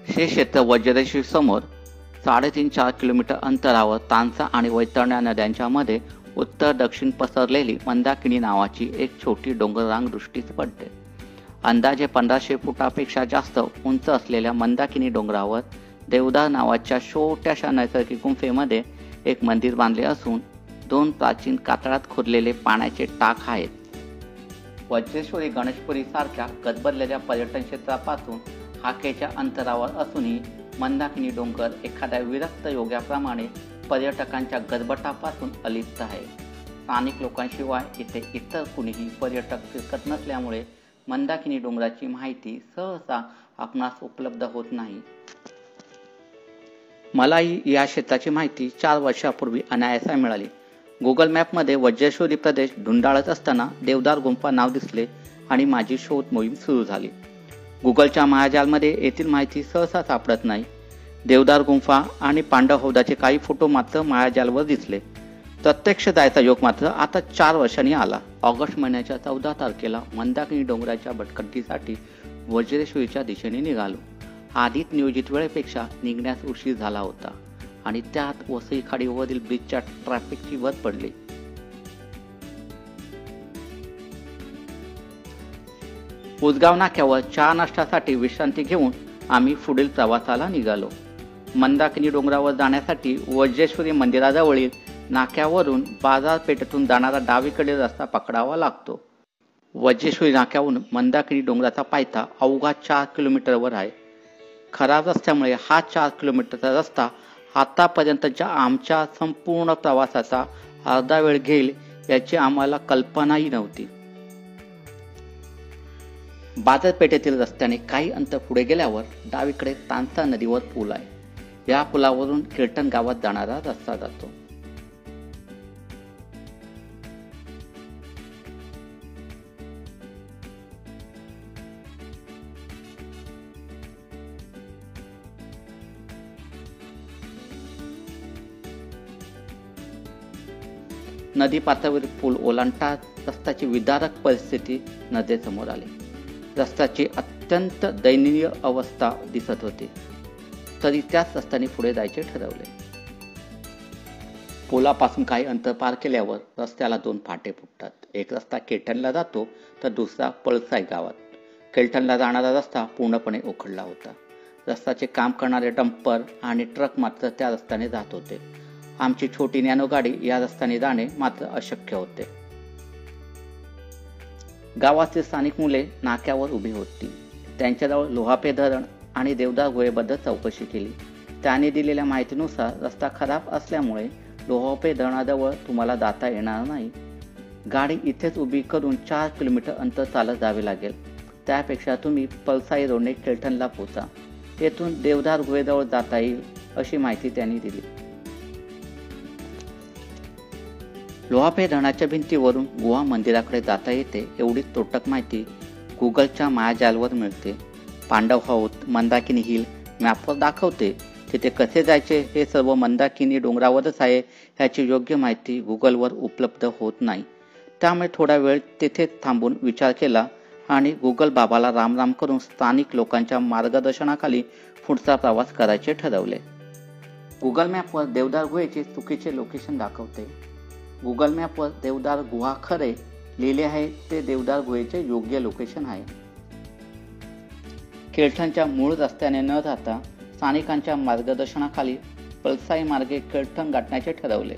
हे क्षेत्र वज्रेश्वरी समोर 3.5-4 किलोमीटर अंतरावर तांसा आणि वैतरणा नद्यांच्या मध्ये उत्तर दक्षिण पसरलेली मंदाकिनी नावाची एक छोटी डोंगररांग दृष्टीस पडते. अंदाजे 1500 फुटापेक्षा जास्त उंच असलेल्या मंदाकिनी डोंगरावर देवदार नावाच्या छोट्याशा नैसर्गिक गुंफेमध्ये एक मंदिर बांधले असून 2 प्राचीन कातळात खोदलेले पाण्याचे टाक आहेत. वज्रेश्वरी गणेशपुरी सारख्या गजबजलेल्या पर्यटन क्षेत्रापासून हाकेच्या अंतरावर असूनही मंदाकिनी डोंगर एखाद्या विरक्त योग्याप्रमाणे पर्यटकांच्या गजबटापासून अलिप्त आहे. स्थानिक लोकांशिवाय इथे इतर कुणीही पर्यटक फिरकत नसल्यामुळे मंदाकिनी डोंगराची माहिती सहसा आपणास उपलब्ध होत नाही. मलाही या क्षेत्राची माहिती 4 वर्षापूर्वी अनायासा मिळाली. गुगल मॅपमध्ये वज्रेश्वरी प्रदेश ढुंडाळत असताना देवदार गुंफा नाव दिसले आणि माझी शोध मोहीम सुरू झाली. गुगलच्या मायाजालमध्ये येथील माहिती सहसा सापडत नाही. देवदार गुंफा आणि पांडव हौदाचे काही फोटो मात्र मायाजालवर दिसले. प्रत्यक्ष जायचा योग मात्र आता 4 वर्षांनी आला. ऑगस्ट महिन्याच्या 14 तारखेला मंदाकिनी डोंगराच्या भटकंतीसाठी वज्रेश्वरीच्या दिशेने निघालो. आधीच नियोजित वेळेपेक्षा निघण्यास उशीर झाला होता आणि त्यात वसई खाडीवरील ब्रिजच्या ट्रॅफिकची भर पडली. उजगाव नाक्यावर चहा नाश्त्यासाठी विश्रांती घेऊन आम्ही पुढील प्रवासाला निघालो. मंदाकिनी डोंगरावर जाण्यासाठी वज्रेश्वरी मंदिराजवळील नाक्यावरून बाजारपेठेतून जाणारा डावीकडील रस्ता पकडावा लागतो. वज्रेश्वरी नाक्यावरून मंदाकिनी डोंगराचा पायथा अवघा 4 किलोमीटरवर आहे. खराब रस्त्यामुळे हा 4 किलोमीटरचा रस्ता आतापर्यंतच्या आमच्या संपूर्ण प्रवासाचा अर्धा वेळ घेईल याची आम्हाला कल्पनाही नव्हती. बाजारपेठेतील रस्त्याने काही अंतर पुढे गेल्यावर डावीकडे तांसा नदीवर पूल आहे. या पुलावरून किर्तन गावात जाणारा रस्ता जातो. नदी पात्रावरील पूल ओलांडताच रस्त्याची विदारक परिस्थिती नजरेसमोर आली. रस्त्याची अत्यंत दयनीय अवस्था दिसत होती. तरी त्याच रस्त्याने पुढे जायचे ठरवले. पुलापासून काही अंतर पार केल्यावर रस्त्याला 2 फाटे फुटतात. एक रस्ता केळठणला जातो तर दुसरा पळसाई गावात. केळठणला जाणारा रस्ता पूर्णपणे उखडला होता. रस्त्याचे काम करणारे डंपर आणि ट्रक मात्र त्या रस्त्याने जात होते. आमची छोटी नॅनो गाडी या रस्त्याने जाणे मात्र अशक्य होते. गावातील स्थानिक मुले नाक्यावर उभी होती. त्यांच्याजवळ लोहापे धरण आणि देवदार गुहेबद्दल चौकशी केली. त्याने दिलेल्या माहितीनुसार रस्ता खराब असल्यामुळे लोहापे धरणाजवळ तुम्हाला जाता येणार नाही. गाडी इथेच उभी करून 4 किलोमीटर अंतर चालत जावे लागेल. त्यापेक्षा तुम्ही पळसाई रोडने केळठणला पोहोचा. येथून देवदार गुहेजवळ जाता येईल अशी माहिती त्यांनी दिली. लोहापे धरणाच्या भिंतीवरून गुहा मंदिराकडे जाता येते एवढी तोटक माहिती गुगलच्या मायाजालवर मिळते. पांडव हौद, मंदाकिनी हिल मॅपवर दाखवते. तिथे कसे जायचे हे सर्व मंदाकिनी डोंगरावरच आहे ह्याची योग्य माहिती गुगलवर उपलब्ध होत नाही. त्यामुळे थोडा वेळ तिथेच थांबून विचार केला आणि गुगल बाबाला रामराम करून स्थानिक लोकांच्या मार्गदर्शनाखाली पुढचा प्रवास करायचे ठरवले. गुगल मॅपवर देवदार गुहेचे चुकीचे लोकेशन दाखवते. गुगल मॅपवर देवदार गुहा खरे लिहिले आहे ते देवदार गुहेचे योग्य लोकेशन आहे. केळठणच्या मूळ रस्त्याने न जाता स्थानिकांच्या मार्गदर्शनाखाली पळसाई मार्गे केळठण गाठण्याचे ठरवले.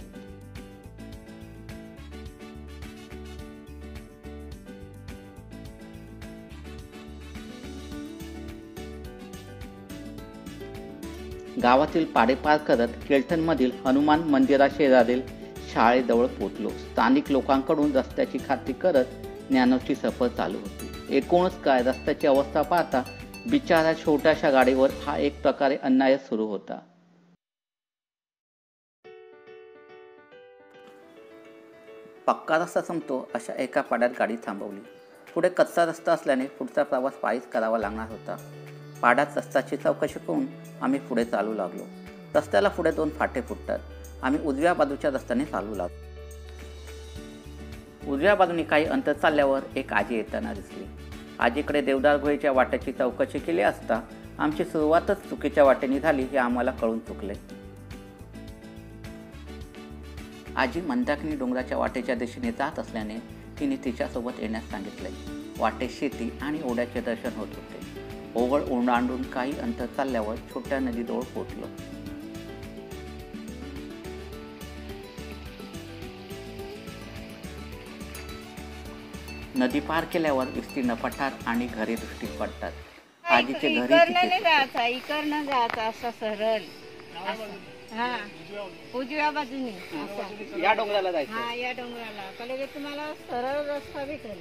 गावातील पाडे पार करत केळठणमधील हनुमान मंदिराशेजारील शाळेजवळ पोहोचलो. स्थानिक लोकांकडून रस्त्याची खात्री करत ज्ञानोची सफर चालू होती. एकूणच काय रस्त्याची अवस्था पाहता बिचारा छोट्याशा गाडीवर हा एक प्रकारे अन्याय सुरू होता. पक्का रस्ता संपतो अशा एका पाड्यात गाडी थांबवली. पुढे कच्चा रस्ता असल्याने पुढचा प्रवास पायीच करावा लागणार होता. पाड्यात रस्त्याची चौकशी करून आम्ही पुढे चालू लागलो. रस्त्याला पुढे 2 फाटे फुटतात. आम्ही उजव्या बाजूच्या रस्त्याने चालू लागलो. उजव्या बाजूने काही अंतर चालल्यावर एक आजी येताना दिसली. आजीकडे देवदार गुहेच्या वाटेची चौकशी केली असता आमची सुरुवातच चुकीच्या वाटेने झाली हे आम्हाला कळून चुकले. आजी मंदाकिनी डोंगराच्या वाटेच्या दिशेने जात असल्याने तिने तिच्यासोबत येण्यास सांगितले. वाटेत शेती आणि ओढ्याचे दर्शन होत होते. ओघळ ओलांडून काही अंतर चालल्यावर छोट्या नदीजवळ पोहोचलो. नदी पार केल्यावर विस्तीर्ण पठार आणि घरे दृष्टीस पडतात. आजीचे घरी इकडनं जायचं असं सरळ हा उजव्या बाजूने या डोंगराला जायचं. हा या डोंगराला पहिले तुम्हाला सरळ रस्ता भेटेल.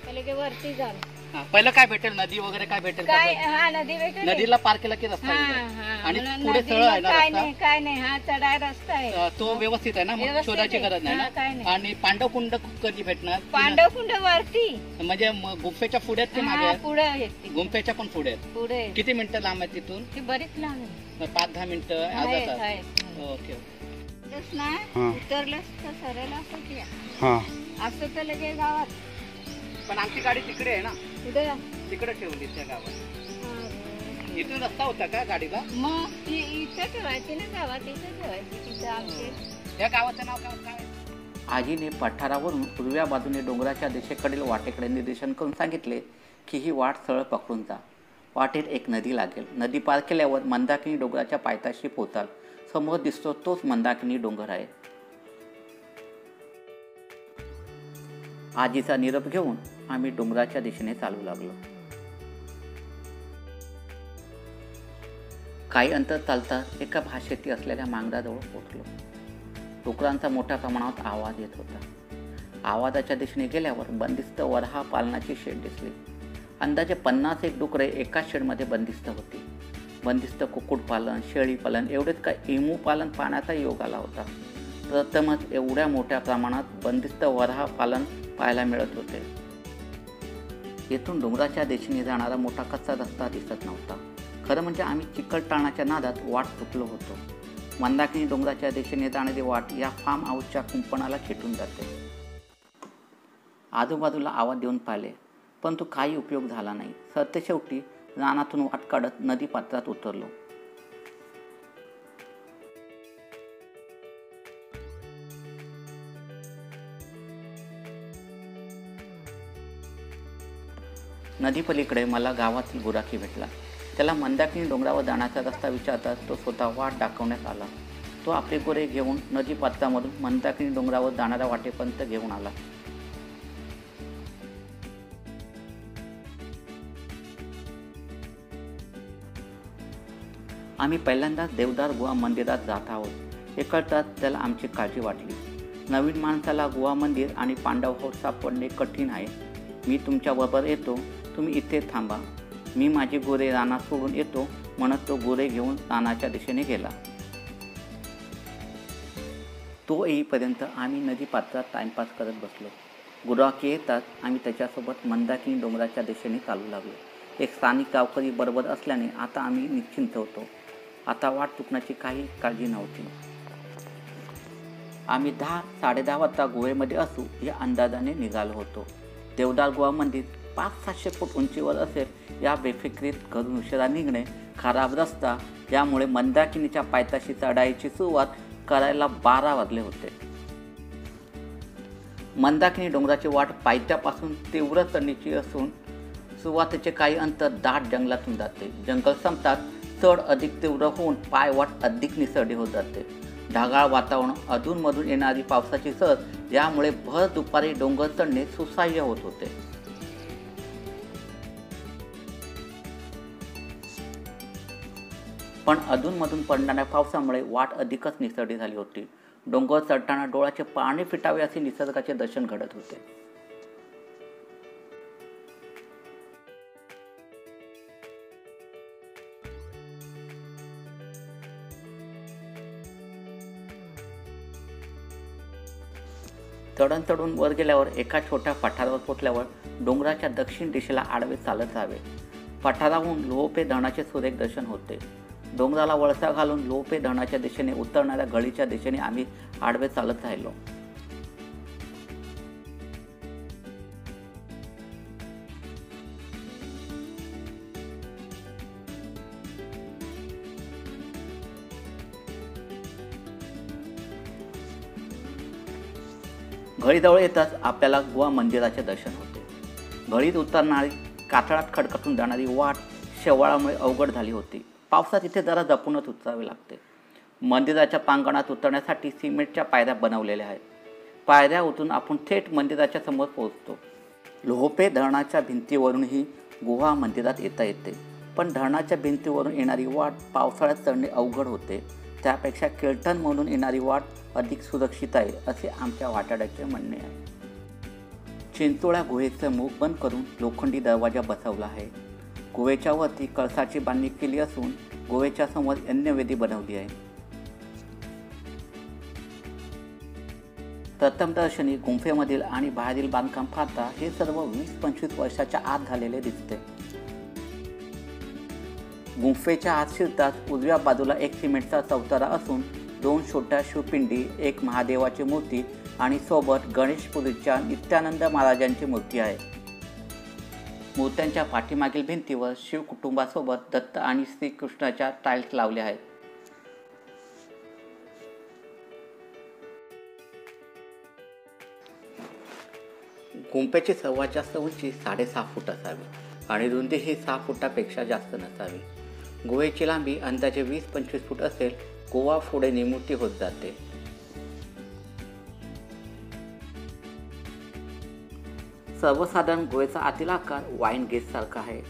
पहिले वरती जाल. पहिलं काय भेटेल? नदी वगैरे काय भेटेल? काय हा नदी भेटेल. नदीला पार केला की रस्ता आणि पुढे सरळ आहे ना काय रस्ता? नाही काय नाही हा चढाय रस्ता आहे. तो व्यवस्थित आहे ना? मग शोधायची गरज नाही ना? आणि पांडव कुंड कधी भेटणार? पांडव कुंड वरती म्हणजे गुंफेच्या पुढे आहेत की मागे? पुढे गुंफेच्या पण पुढे आहेत. पुढे किती मिनिटं लांब आहे तिथून? ती बरीच लांब आहे. 5-10 मिनिटं. ओके ना उतरलंच तर सरळ असं तर लगे गावात. पण आमची गाडी तिकडे आहे ना? कुठे तिकडे ठेवली त्या गावात. इथून रस्ता होता का गाडीला? मग ती इथं ठेवायची ना गावात. इथं ठेवायची तिथं आमचे. या गावाचं नाव काय? आजीने पठारावरून उजव्या बाजूने डोंगराच्या दिशेकडील वाटेकडे निर्देशन करून सांगितले की ही वाट सरळ पकडून जा. वाटेत एक नदी लागेल. नदी पार केल्यावर मंदाकिनी डोंगराच्या पायथ्याशी पोहोचाल. समोर दिसतो तोच मंदाकिनी डोंगर आहे. आजीचा निरोप घेऊन आम्ही डोंगराच्या दिशेने चालू लागलो. काही अंतर चालता एका भाषेती असलेल्या मांगराजवळ पोहोचलो. डुकरांचा मोठ्या प्रमाणात आवाज येत होता. आवाजाच्या दिशेने गेल्यावर बंदिस्त वऱ्हाळ पालनाची शेड दिसली. अंदाजे 50 डुकरे एकाच शेडमध्ये बंदिस्त होती. बंदिस्त कुक्कुटपालन, शेळीपालन एवढेच काय इमू पालन पाहण्याचा योग आला होता. प्रथमच एवढ्या मोठ्या प्रमाणात बंदिस्त वऱ्हाळ पालन पाहायला मिळत होते. येथून डोंगराच्या दिशेने जाणारा मोठा कच्चा रस्ता दिसत नव्हता. खरं म्हणजे आम्ही चिखल टाळण्याच्या नादात वाट चुकलो होतो. मंदाकिनी डोंगराच्या दिशेने जाणारी वाट या फार्म हाऊसच्या कुंपणाला खेटून जाते. आजूबाजूला आवाज देऊन पाहिले, परंतु काही उपयोग झाला नाही. सरतेशेवटी रानातून वाट काढत नदी पात्रात उतरलो. नदीपलीकडे मला गावातील गुराखी भेटला. त्याला मंदाकिनी डोंगरावर जाण्याचा रस्ता विचारताच तो स्वतः वाट दाखवण्यात आला. तो आपले गोरे घेऊन नदी पात्रामधून मंदाकिनी डोंगरावर जाणाऱ्या वाटेपर्यंत घेऊन आला. आम्ही पहिल्यांदाच देवदार गुहा मंदिरात जात आहोत हे कळताच त्याला आमची काळजी वाटली. नवीन माणसाला गुहा मंदिर आणि पांडव हाऊस सापडणे कठीण आहे. मी तुमच्याबरोबर येतो, तुम्ही इथे थांबा. मी माझी गुरे रानात सोडून येतो म्हणत तो गुरे घेऊन रानाच्या दिशेने गेला. तो येईपर्यंत आम्ही नदी पात्रात टाइमपास करत बसलो. गुराखी येतात आम्ही त्याच्यासोबत मंदाकिनी डोंगराच्या दिशेने चालू लागलो. एक स्थानिक गावकरी बरोबर असल्याने आता आम्ही निश्चिंत होतो. आता वाट चुकण्याची काही काळजी नव्हती. आम्ही 10-10:30 वाजता गुहेमध्ये असू या अंदाजाने निघालो होतो. देवदार गुहा मंदिर 500-700 फूट उंचीवर असेल या बेफिक्रीत घरून उशिरा निघणे, खराब रस्ता यामुळे मंदाकिनीच्या पायथ्याशी चढाईची सुरुवात करायला 12 वाजले होते. मंदाकिनी डोंगराची वाट पायथ्यापासून तीव्र चढणीची असून सुरुवातीचे काही अंतर दाट जंगलातून जाते. जंगल संपतात चढ अधिक तीव्र होऊन पायवाट अधिक निसरडी होत जाते. ढगाळ वातावरण, अधूनमधून येणारी पावसाची सर यामुळे भर दुपारी डोंगर चढणे सुसह्य होत होते. पण अधूनमधून पडणाऱ्या पावसामुळे वाट अधिकच निसरडी झाली होती. डोंगर चढताना डोळ्याचे पाणी फिटावे असे निसर्गाचे दर्शन घडत होते. चढण चढून वर गेल्यावर एका छोट्या पठारावर पोचल्यावर डोंगराच्या दक्षिण दिशेला आडवे चालत जावे. पठाराहून लोहपे धरणाचे सुरेख दर्शन होते. डोंगराला वळसा घालून लोहपे धरणाच्या दिशेने उतरणाऱ्या गळीच्या दिशेने आम्ही आडवे चालत राहिलो. घळीजवळ येताच आपल्याला गुहा मंदिराचे दर्शन होते. घळीत उतरणारी कातळात खडखडून जाणारी वाट शेवाळामुळे अवघड झाली होती. पावसात इथे जरा जपूनच उतरावे लागते. मंदिराच्या प्रांगणात उतरण्यासाठी सिमेंटच्या पायऱ्या बनवलेल्या आहेत. पायऱ्या उतरून आपण थेट मंदिराच्या समोर पोहोचतो. लोहपे धरणाच्या भिंतीवरूनही गुहा मंदिरात येता येते, पण धरणाच्या भिंतीवरून येणारी वाट पावसाळ्यात चढणे अवघड होते. त्यापेक्षा केल्टन म्हणून येणारी वाट अधिक सुरक्षित आहे, असे आमच्या वाटाड्याचे म्हणणे आहे. चिंचोळ्या गुहेचं मुख बंद करून लोखंडी दरवाजा बसवला आहे. गुहेच्या वरती कळसाची बांधणी केली असून गुहेच्या समोर यज्ञवेदी बनवली आहे. प्रथमदर्शनी गुंफेमधील आणि बाहेरील बांधकाम पाहता हे सर्व 20-25 वर्षाच्या आत झालेले दिसते. गुंफेच्या आत शिरताच उजव्या बाजूला एक सिमेंटचा चौतारा असून 2 छोट्या शिवपिंडी, एक महादेवाची मूर्ती आणि सोबत गणेशपुरीच्या नित्यानंद महाराजांची मूर्ती आहे. मूर्त्यांच्या पाठीमागील भिंतीवर शिव कुटुंबासोबत दत्त आणि श्रीकृष्णाच्या टाईल्स लावल्या आहेत. गुंफेची सर्वात जास्त उंची 6.5 फूट असावी आणि रुंदी ही 6 फुटापेक्षा जास्त नसावी. गुहेची लांबी अंदाजे 20-25 फूट असेल. गुहा पुढे निमुळती होत जाते. सर्वसाधारण गुहेचा आतील आकार वाईन गेज सारखा आहे.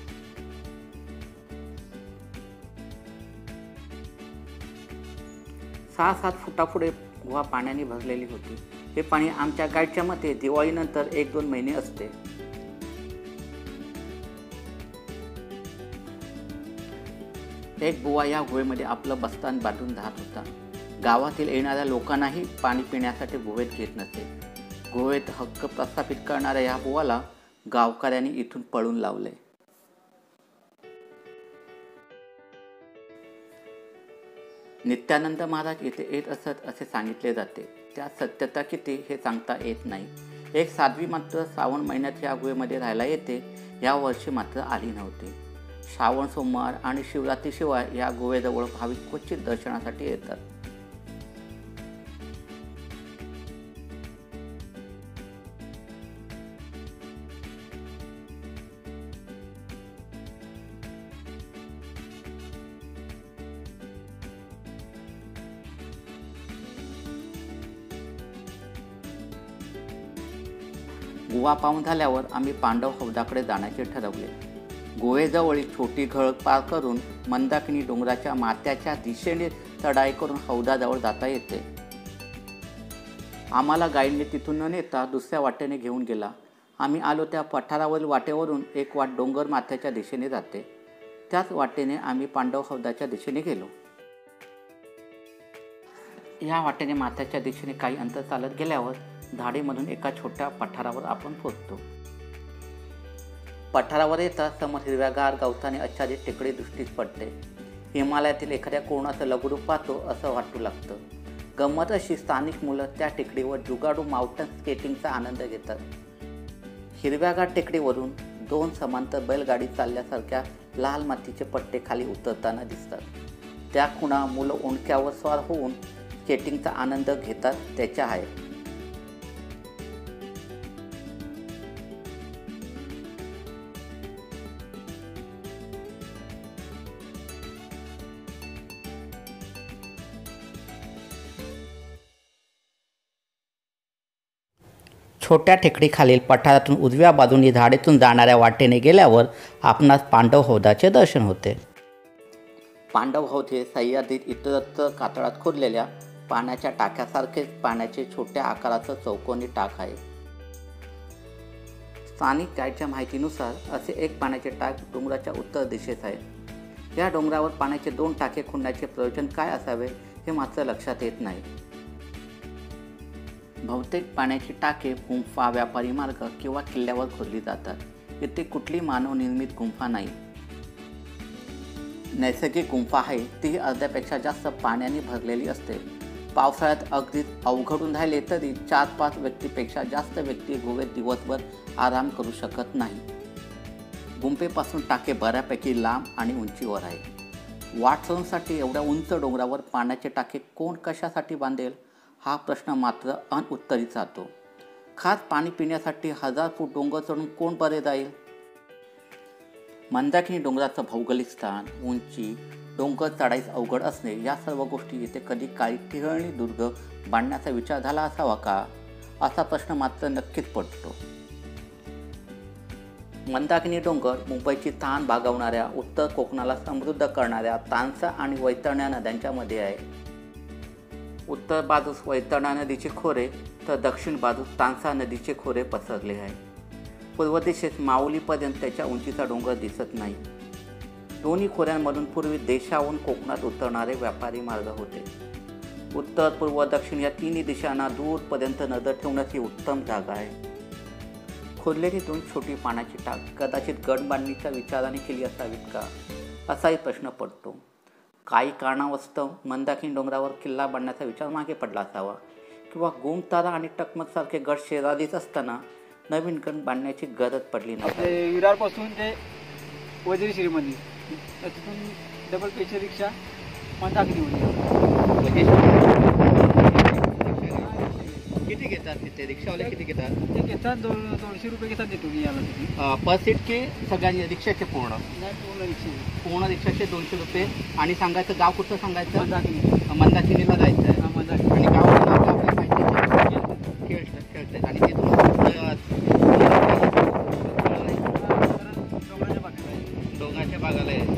सहा-सात फुटापुढे गुहा पाण्याने भरलेली होती. हे पाणी आमच्या गाईडच्या मते दिवाळीनंतर 1-2 महिने असते. एक बुवा या गुहेमध्ये आपलं बस्तान बांधून राहत होता. गावातील येणाऱ्या लोकांनाही पाणी पिण्यासाठी गुहेत घेत नसे. गुहेत हक्क प्रस्थापित करणाऱ्या या बुवाला गावकऱ्यांनी इथून पळून लावले. नित्यानंद महाराज येथे येत असत असे सांगितले जाते. त्यात सत्यता किती हे सांगता येत नाही. एक साध्वी मात्र श्रावण महिन्यात या गुहेमध्ये राहायला येते. या वर्षी मात्र आली नव्हती. श्रावण सोमवार आणि शिवरात्रीशिवाय या गुहेजवळ भाविक क्वचित दर्शनासाठी येतात. गुहा पाहून झाल्यावर आम्ही पांडव हौदाकडे जाण्याचे ठरवले. गुहेजवळी छोटी घळ पार करून मंदाकिनी डोंगराच्या माथ्याच्या दिशेने चढाई करून हौदाजवळ जाता येते. आम्हाला गाईडने तिथून न नेता दुसऱ्या वाटेने घेऊन गेला. आम्ही आलो त्या पठारावरील वाटेवरून एक वाट डोंगर माथ्याच्या दिशेने जाते. त्याच वाटेने आम्ही पांडव हौदाच्या दिशेने गेलो. या वाटेने माथ्याच्या दिशेने काही अंतर चालत गेल्यावर झाडीमधून एका छोट्या पठारावर आपण पोहोचतो. पठारावर येता समोर हिरव्यागार गवताने आच्छादित टेकडी दृष्टीस पडते. हिमालयातील एखाद्या कोणाचं लघुरूप पाहतो असं वाटू लागतं. गंमत अशी, स्थानिक मुलं त्या टेकडीवर जुगाडू माउंटन स्केटिंगचा आनंद घेतात. हिरव्यागार टेकडीवरून 2 समांतर बैलगाडी चालल्यासारख्या लाल मातीचे पट्टे खाली उतरताना दिसतात. त्या खुणा मुलं ओंडक्यावर स्वार होऊन स्केटिंगचा आनंद घेतात त्याच्या आहेत. छोट्या टेकडीखालील पठारातून उजव्या बाजूने झाडीतून जाणाऱ्या वाटेने गेल्यावर आपणास पांडव हौदाचे दर्शन होते. पांडव हौद हे सह्याद्रीत इतरत्र कातळात खोदलेल्या पाण्याच्या टाक्यासारखेच पाण्याचे छोट्या आकाराचं चौकोनी टाक आहे. स्थानिक गाईडच्या माहितीनुसार असे एक पाण्याचे टाक डोंगराच्या उत्तर दिशेस आहे. या डोंगरावर पाण्याचे 2 टाके खोदण्याचे प्रयोजन काय असावे हे मात्र लक्षात येत नाही. बहुतेक पाण्याची टाके गुंफा, व्यापारी मार्ग किंवा किल्ल्यावर खोदली जातात. इथे कुठली मानवनिर्मित गुंफा नाही. नैसर्गिक गुंफा आहे ती अर्ध्यापेक्षा जास्त पाण्याने भरलेली असते. पावसाळ्यात अगदी अवघडून राहिले तरी 4-5 व्यक्तीपेक्षा जास्त व्यक्ती गुहेत दिवसभर आराम करू शकत नाही. गुंफेपासून टाके बऱ्यापैकी लांब आणि उंचीवर आहे. वाटसरूंसाठी एवढ्या उंच डोंगरावर पाण्याचे टाके कोण कशासाठी बांधेल हा प्रश्न मात्र अनउत्तरित राहतो. खास पाणी पिण्यासाठी 1000 फूट डोंगर चढून कोण बरे जाईल? मंदाकिनी डोंगराचं भौगोलिक स्थान, उंची, डोंगर चढाईस अवघड असणे या सर्व गोष्टी येथे कधी काही टिहळणी दुर्ग बांधण्याचा विचार झाला असावा का, असा प्रश्न मात्र नक्कीच पडतो. मंदाकिनी डोंगर मुंबईची तहान भागवणाऱ्या, उत्तर कोकणाला समृद्ध करणाऱ्या तानसा आणि वैतरणा नद्यांच्या मध्ये आहे. उत्तर बाजूस वैतरणा नदीचे खोरे तर दक्षिण बाजूस तानसा नदीचे खोरे पसरले आहे. पूर्व दिशेस माऊलीपर्यंत त्याच्या उंचीचा डोंगर दिसत नाही. दोन्ही खोऱ्यांमधून पूर्वी देशाहून कोकणात उतरणारे व्यापारी मार्ग होते. उत्तर, पूर्व, दक्षिण या तिन्ही दिशांना दूरपर्यंत नजर ठेवण्यास ही उत्तम जागा आहे. खोदलेली 2 छोटी पाण्याची टाक कदाचित गड बांधणीच्या विचाराने केली असावीत का, असाही प्रश्न पडतो. काही कारणास्तव मंदाकिनी डोंगरावर किल्ला बांधण्याचा विचार मागे पडला असावा, किंवा गोमतारा आणि टकमकसारखे गड शेजारीच असताना नवीन गड बांधण्याची गरज पडली नाही. विरारपासून ते वजिरी श्रीमंदिर, तिथून डबल पेची रिक्षा मंदाकिनीमध्ये. किती घेतात तिथे रिक्षावाले? किती घेतात? ते घेतात 200 रुपये घेतात तिथून यायला. तिथे पर सीट की सगळ्यांनी रिक्षाचे पूर्ण पूर्ण रिक्षाचे 200 रुपये. आणि सांगायचं गाव कुठं सांगायचं? मंदाकिनी. मंदाकिनीला जायचं आहे. मंदाकिनी. आणि गावाचं नाव काय आपल्याला माहिती आहे? खेळतात. आणि ते डोंगराच्या बागाला यायचं.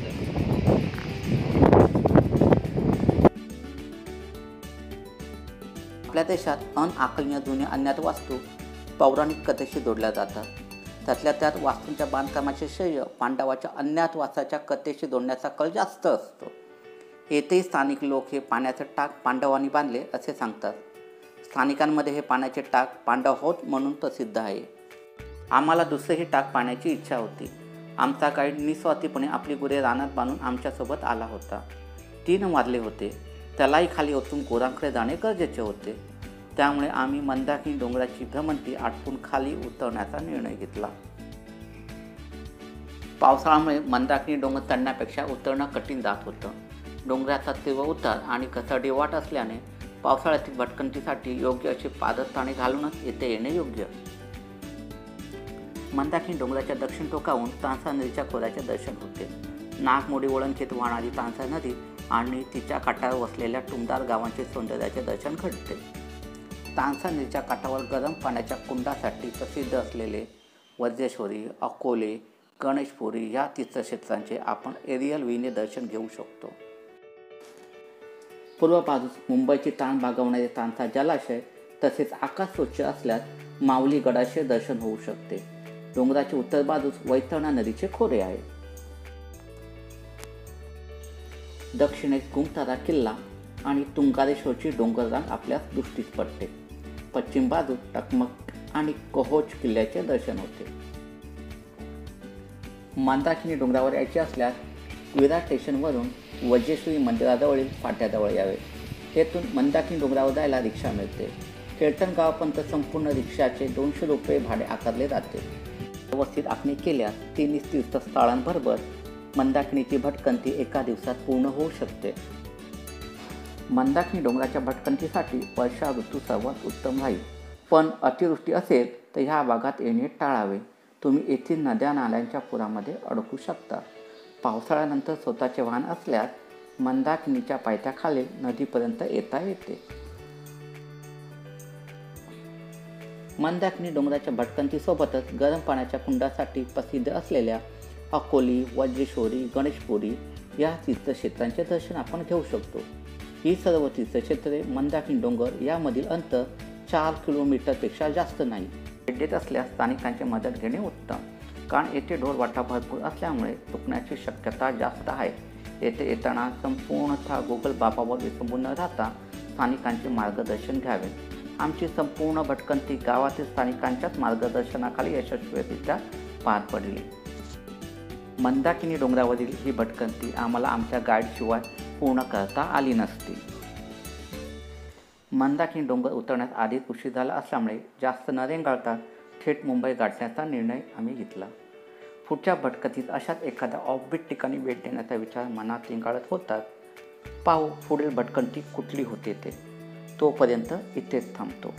आपल्या देशात अनआकलनीय जुन्या अज्ञात वास्तू पौराणिक कथेशी जोडल्या जातात. त्यातल्या त्यात वास्तूंच्या बांधकामाचे श्रेय पांडवाच्या अज्ञात वासाच्या कथेशी जोडण्याचा कल जास्त असतो. येथेही स्थानिक लोक हे पाण्याचे टाक पांडवांनी बांधले असे सांगतात. स्थानिकांमध्ये हे पाण्याचे टाक पांडव होत म्हणून प्रसिद्ध आहे. आम्हाला दुसरेही टाक पाण्याची इच्छा होती. आमचा गाईड निस्वार्थीपणे आपली गुरे रानात बांधून आमच्यासोबत आला होता. 3 वाजले होते. त्यालाही खाली उतरून गोरांकडे जाणे गरजेचे होते. त्यामुळे आम्ही मंदाकिनी डोंगराची भ्रमंती आटपून खाली उतरण्याचा निर्णय घेतला. पावसाळ्यामुळे मंदाकिनी डोंगर चढण्यापेक्षा उतरणं कठीण जात होतं. डोंगराचा तीव्र उतार आणि घसरडी वाट असल्याने पावसाळ्यातील भटकंतीसाठी योग्य अशी पादत्राणे घालूनच येथे येणे योग्य. मंदाकिनी डोंगराच्या दक्षिण टोकाहून तानसा नदीच्या खोऱ्याचे दर्शन होते. नागमोडी वळणकीत वाहणारी तानसा नदी आणि तिच्या काठावर वसलेल्या टुमदार गावांचे सौंदर्याचे दर्शन घडते. तानसा नदीच्या काठावर गरम पाण्याच्या कुंडासाठी प्रसिद्ध असलेले वज्रेश्वरी, अकोले, गणेशपुरी या तीर्थक्षेत्रांचे आपण एरियल व्ह्यूने दर्शन घेऊ शकतो. पूर्व बाजूस मुंबईची ताण भागवणारे तानसा जलाशय तसेच आकाश स्वच्छ असल्यास माऊली गडाचे दर्शन होऊ शकते. डोंगराच्या उत्तर बाजूस वैतरणा नदीचे खोरे आहे. दक्षिणेस गोमतारा किल्ला आणि तुंगारेश्वरची डोंगररांग आपल्यास दृष्टीस पडते. पश्चिम बाजूस टकमक आणि कहोज किल्ल्याचे दर्शन होते. मंदाकिनी डोंगरावर यायचे असल्यास विरार स्टेशनवरून वज्रेश्वरी मंदिराजवळील फाट्याजवळ यावे. तेथून मंदाकिनी डोंगरावर जायला रिक्षा मिळते. केळटण गावापर्यंत संपूर्ण रिक्षाचे 200 रुपये भाडे आकारले जाते. व्यवस्थित आखणी केल्यास 3 तीर्थस्थळांबरोबर मंदाकिनीची भटकंती एका दिवसात पूर्ण होऊ शकते. मंदाकिनी डोंगराच्या भटकंतीसाठी वर्षा ऋतू सर्वात उत्तम राहील, पण अतिवृष्टी असेल तर ह्या भागात येणे टाळावे. तुम्ही येथील नद्या नाल्यांच्या पुरामध्ये अडकू शकता. पावसाळ्यानंतर स्वतःचे वाहन असल्यास मंदाकिनीच्या पायथ्याखालील नदीपर्यंत येता येते. मंदाकिनी डोंगराच्या भटकंतीसोबतच गरम पाण्याच्या कुंडासाठी प्रसिद्ध असलेल्या अकोली, वज्रेश्वरी, गणेशपुरी या तीर्थक्षेत्रांचे दर्शन आपण घेऊ शकतो. ही सर्व तीर्थक्षेत्रे मंदाकिनी डोंगर यामधील अंतर 4 किलोमीटरपेक्षा जास्त नाही. भेट देत असल्यास स्थानिकांची मदत घेणे उत्तम, कारण येथे ढोरवाटा भरपूर असल्यामुळे चुकण्याची शक्यता जास्त आहे. येथे येताना संपूर्णतः गुगल बाबावर विसंबून न राहता स्थानिकांचे मार्गदर्शन घ्यावे. आमची संपूर्ण भटकंती गावातील स्थानिकांच्याच मार्गदर्शनाखाली यशस्वीरित्या पार पडली. मंदाकिनी डोंगरावरील ही भटकंती आम्हाला आमच्या गाईडशिवाय पूर्ण करता आली नसती. मंदाकिनी डोंगर उतरण्यास आधीच उशीर झाला असल्यामुळे जास्त न रेंगाळता थेट मुंबई गाठण्याचा निर्णय आम्ही घेतला. पुढच्या भटकंतीत अशाच एखाद्या ऑफबीट ठिकाणी भेट देण्याचा विचार मनात रेंगाळत होताच पाहू पुढील भटकंती कुठली होते ते. तोपर्यंत इथेच थांबतो.